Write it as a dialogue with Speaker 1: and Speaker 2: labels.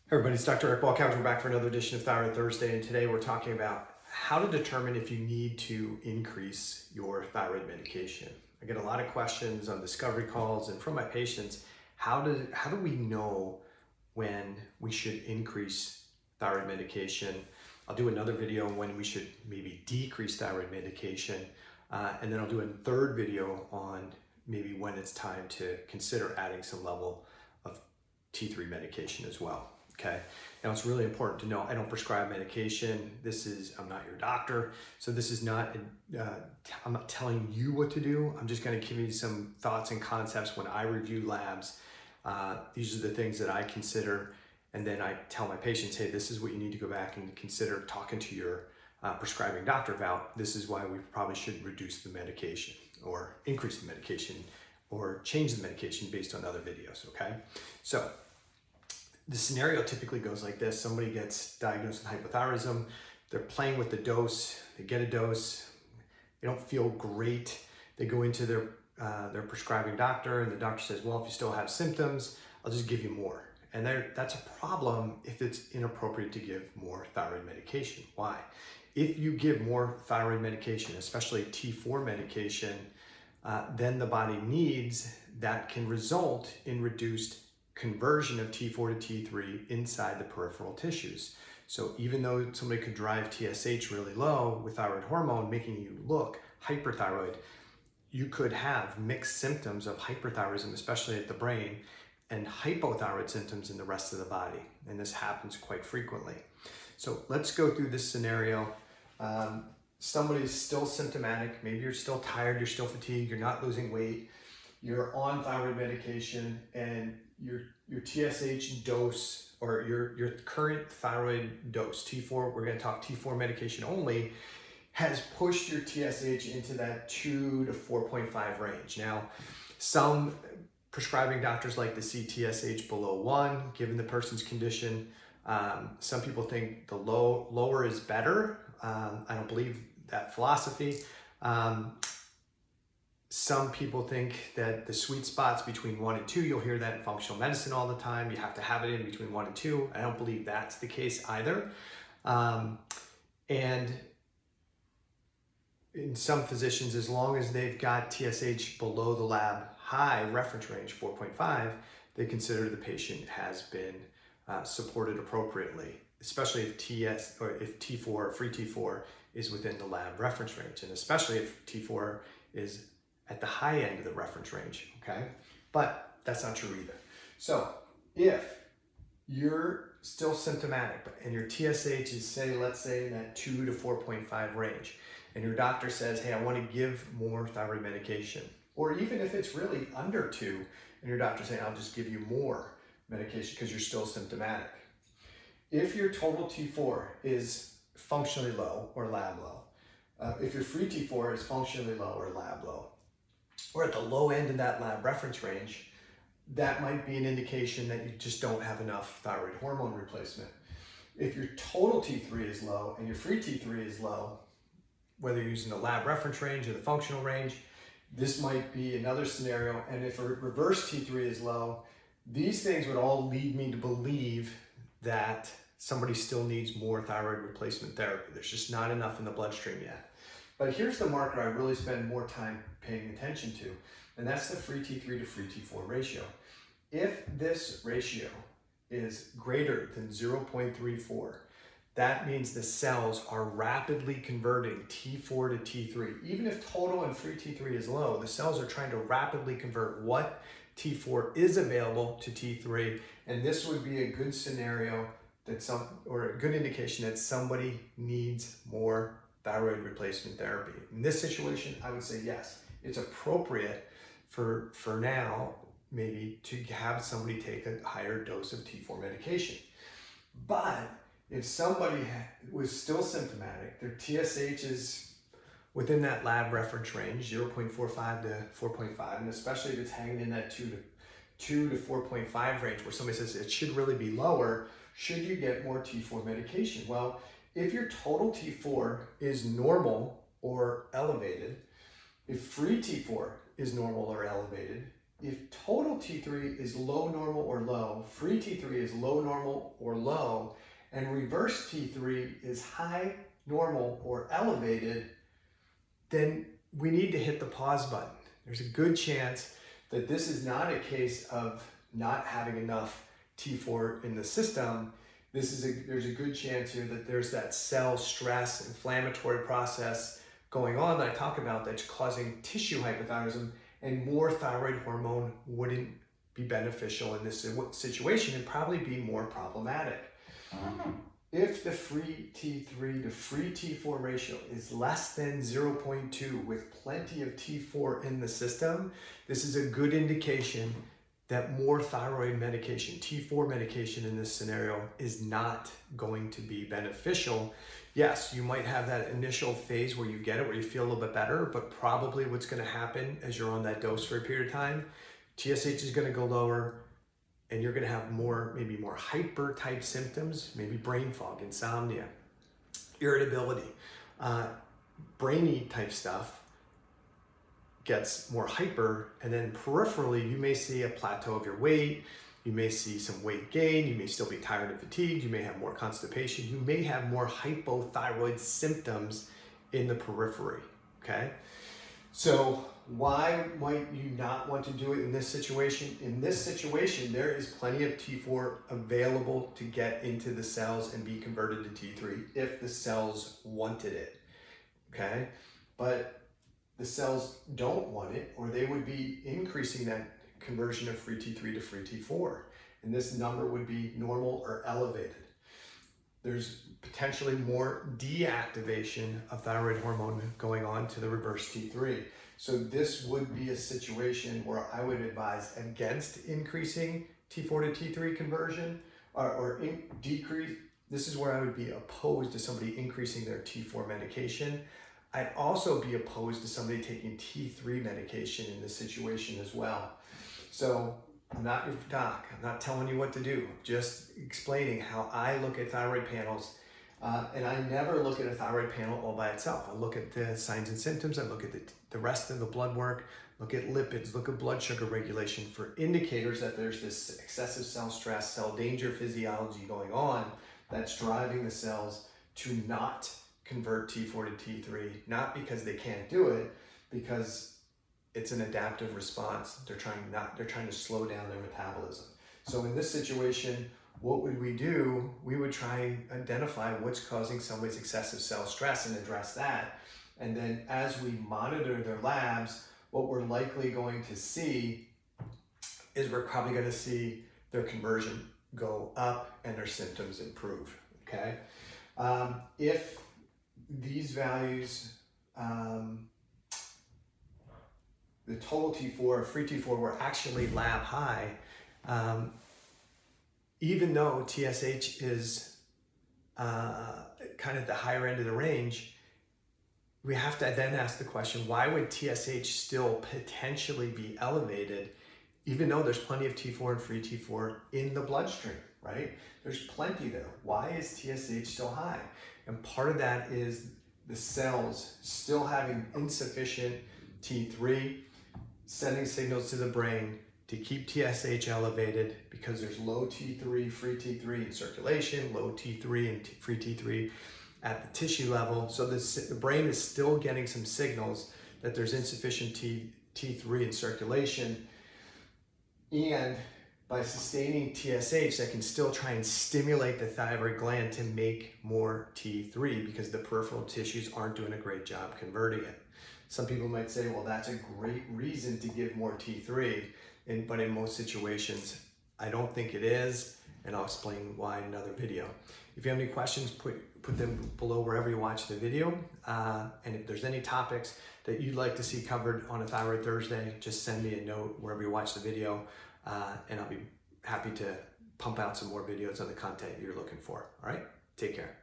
Speaker 1: Hey everybody, it's Dr. Eric Balcavage. We're back for another edition of Thyroid Thursday, and today we're talking about how to determine if you need to increase your thyroid medication. I get a lot of questions on discovery calls and from my patients, how do we know when we should increase thyroid medication? I'll do another video on when we should maybe decrease thyroid medication, and then I'll do a third video on maybe when it's time to consider adding some level of T3 medication as well. Okay, now it's really important to know I don't prescribe medication. I'm not your doctor. So this is not, I'm not telling you what to do. I'm just gonna give you some thoughts and concepts when I review labs. These are the things that I consider, and then I tell my patients, hey, this is what you need to go back and consider talking to your prescribing doctor about. This is why we probably should reduce the medication or increase the medication or change the medication based on other videos, okay? So, the scenario typically goes like this. Somebody gets diagnosed with hypothyroidism. They're playing with the dose. They get a dose. They don't feel great. They go into their prescribing doctor, and the doctor says, well, if you still have symptoms, I'll just give you more. And that's a problem if it's inappropriate to give more thyroid medication. Why? If you give more thyroid medication, especially T4 medication, then the body needs, that can result in reduced conversion of T4 to T3 inside the peripheral tissues. So even though somebody could drive TSH really low with thyroid hormone, making you look hyperthyroid, you could have mixed symptoms of hyperthyroidism, especially at the brain, and hypothyroid symptoms in the rest of the body. And this happens quite frequently. So let's go through this scenario. Somebody's still symptomatic. Maybe you're still tired, you're still fatigued, you're not losing weight, you're on thyroid medication, and your TSH dose, or your current thyroid dose, T4, we're going to talk T4 medication only, has pushed your TSH into that 2 to 4.5 range. Now, some prescribing doctors like to see TSH below 1, given the person's condition. Some people think the lower is better. I don't believe that philosophy. Some people think that the sweet spot's between 1 and 2. You'll hear that in functional medicine all the time. You have to have it in between 1 and 2. I don't believe that's the case either. And in some physicians, as long as they've got TSH below the lab high reference range, 4.5, they consider the patient has been supported appropriately, especially if T4 or free T4 is within the lab reference range, and especially if T4 is at the high end of the reference range, okay? But that's not true either. So if you're still symptomatic and your TSH is, let's say in that 2 to 4.5 range, and your doctor says, hey, I want to give more thyroid medication, or even if it's really under 2, and your doctor's saying, I'll just give you more medication because you're still symptomatic. If your total T4 is functionally low or lab low, if your free T4 is functionally low or lab low, or at the low end of that lab reference range, that might be an indication that you just don't have enough thyroid hormone replacement. If your total T3 is low and your free T3 is low, whether you're using the lab reference range or the functional range, this might be another scenario. And if a reverse T3 is low, these things would all lead me to believe that somebody still needs more thyroid replacement therapy. There's just not enough in the bloodstream yet. But here's the marker I really spend more time paying attention to, and that's the free T3 to free T4 ratio. If this ratio is greater than 0.34, that means the cells are rapidly converting T4 to T3. Even if total and free T3 is low, the cells are trying to rapidly convert what T4 is available to T3, and this would be a good scenario or a good indication that somebody needs more thyroid replacement therapy. In this situation, I would say yes, it's appropriate for now maybe to have somebody take a higher dose of T4 medication. But if somebody was still symptomatic, their TSH is within that lab reference range, 0.45 to 4.5, and especially if it's hanging in that 2 to 4.5 range where somebody says it should really be lower, should you get more T4 medication? Well, if your total T4 is normal or elevated, if free T4 is normal or elevated, if total T3 is low, normal, or low, free T3 is low, normal, or low, and reverse T3 is high, normal, or elevated, then we need to hit the pause button. There's a good chance that this is not a case of not having enough T4 in the system. There's a good chance here that there's that cell stress inflammatory process going on that I talk about that's causing tissue hypothyroidism, and more thyroid hormone wouldn't be beneficial in this situation and probably be more problematic. If the free T3 to free T4 ratio is less than 0.2 with plenty of T4 in the system, this is a good indication that more thyroid medication, T4 medication in this scenario, is not going to be beneficial. Yes, you might have that initial phase where you get it, where you feel a little bit better, but probably what's going to happen as you're on that dose for a period of time, TSH is going to go lower, and you're going to have maybe more hyper type symptoms, maybe brain fog, insomnia, irritability, brainy type stuff gets more hyper, and then peripherally you may see a plateau of your weight, you may see some weight gain, you may still be tired and fatigued, you may have more constipation, you may have more hypothyroid symptoms in the periphery, okay? So why might you not want to do it in this situation? In this situation, there is plenty of T4 available to get into the cells and be converted to T3 if the cells wanted it, okay? But the cells don't want it, or they would be increasing that conversion of free T3 to free T4, and this number would be normal or elevated. There's potentially more deactivation of thyroid hormone going on to the reverse T3. So this would be a situation where I would advise against increasing T4 to T3 conversion or decrease. This is where I would be opposed to somebody increasing their T4 medication. I'd also be opposed to somebody taking T3 medication in this situation as well. So I'm not your doc. I'm not telling you what to do. I'm just explaining how I look at thyroid panels. And I never look at a thyroid panel all by itself. I look at the signs and symptoms. I look at the rest of the blood work, look at lipids, look at blood sugar regulation for indicators that there's this excessive cell stress, cell danger physiology going on that's driving the cells to not convert T4 to T3, not because they can't do it, because it's an adaptive response. They're trying to slow down their metabolism. So in this situation, what would we do? We would try and identify what's causing somebody's excessive cell stress and address that. And then as we monitor their labs, what we're likely going to see is we're probably going to see their conversion go up and their symptoms improve, okay? If these values, the total T4, free T4 were actually lab high, even though TSH is kind of the higher end of the range, we have to then ask the question, why would TSH still potentially be elevated, even though there's plenty of T4 and free T4 in the bloodstream, right? There's plenty there. Why is TSH still high? And part of that is the cells still having insufficient T3, sending signals to the brain to keep TSH elevated because there's low T3, free T3 in circulation, low T3 and free T3 at the tissue level. So the brain is still getting some signals that there's insufficient T3 in circulation. And by sustaining TSH, that can still try and stimulate the thyroid gland to make more T3 because the peripheral tissues aren't doing a great job converting it. Some people might say, well, that's a great reason to give more T3, but in most situations, I don't think it is, and I'll explain why in another video. If you have any questions, put them below wherever you watch the video. And if there's any topics that you'd like to see covered on a Thyroid Thursday, just send me a note wherever you watch the video, and I'll be happy to pump out some more videos on the content you're looking for. All right, take care.